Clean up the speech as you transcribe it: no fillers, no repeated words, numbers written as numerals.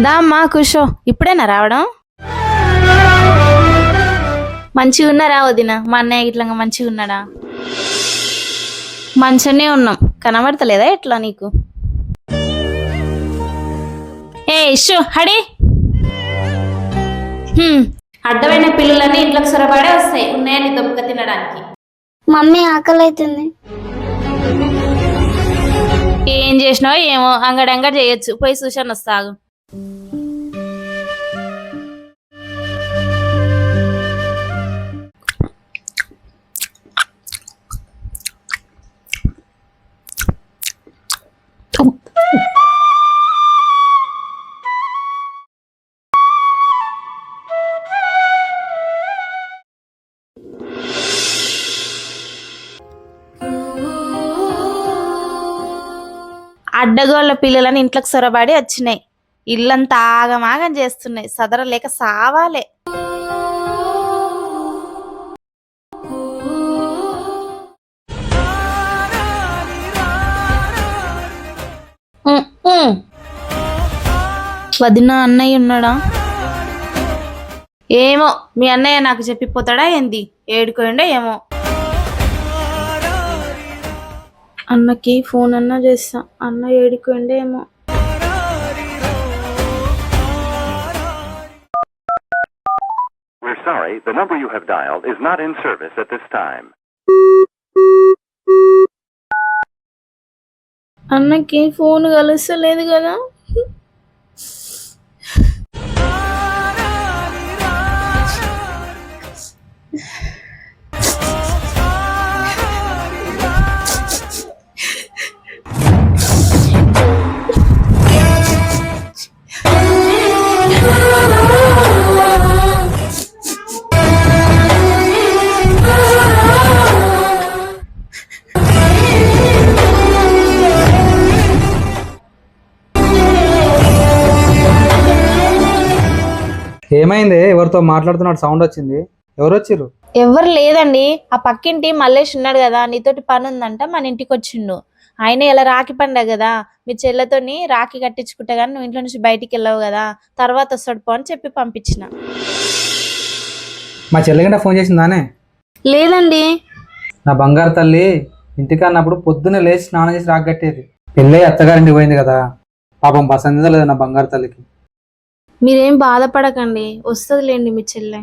దా అమ్మా కూర్చో. ఇప్పుడేనా రావడం? మంచిగా ఉన్నారా వదిన? మా అన్నయ్య ఇట్లా మంచిగా ఉన్నాడా? మంచిగానే ఉన్నాం. కనబడతలేదా ఎట్లా నీకు? ఏ ఇష్యూ హడి. అడ్డమైన పిల్లలన్నీ ఇంట్లోకి సొరబడే వస్తాయి, ఉన్నాయని దొబ్బక తినడానికి. మమ్మీ ఆకలి అవుతుంది. ఏం చేసినావో ఏమో, అంగడంగడి చేయొచ్చు. పోయి చూశాను వస్తాగు. అడ్డగోళ్ళ పిల్లలని ఇంట్లోకి సొరబడి వచ్చినాయి. ఇల్లంతా ఆగమాగం చేస్తున్నాయి. సదరలేక సావాలే. వదిన అన్నయ్య ఉన్నాడా? ఏమో మీ అన్నయ్య నాకు చెప్పిపోతాడా ఏంది? ఏడుకోండో ఏమో. అన్నకి ఫోన్ అన్నా చేస్తా. అన్న ఏడుకోండో ఏమో. We're sorry, the number you have dialed is not in service at this time. అన్నకి ఫోన్ కలుస్తలేదు కదా. ఏమైంది? ఎవరితో మాట్లాడుతున్నాడు? సౌండ్ వచ్చింది. ఎవరు వచ్చిర్రు? ఎవరు లేదండి. ఆ పక్కింటి మల్లేష్ ఉన్నాడు కదా, నీతోటి పని ఉందంట, మన ఇంటికి వచ్చిండు. ఆయన ఇలా రాఖీ పండగ కదా, మీ చెల్లెతోని రాఖీ కట్టించుకుంటా కానీ నువ్వు ఇంట్లో నుంచి బయటికి వెళ్ళావు కదా, తర్వాత వస్తాడు పో అని చెప్పి పంపించిన. మా చెల్లెగంట ఫోన్ చేసిందానే? లేదండి. నా బంగారు తల్లి ఇంటికి అన్నప్పుడు పొద్దున్నే లేచి స్నానం చేసి రాఖీ కట్టేది. పెళ్ళి అత్తగారింటికి పోయింది కదా, పాపం బసంత లేదు నా బంగారు తల్లికి. మీరేం బాధపడకండి, వస్తుందిలేండి మీ చెల్లె.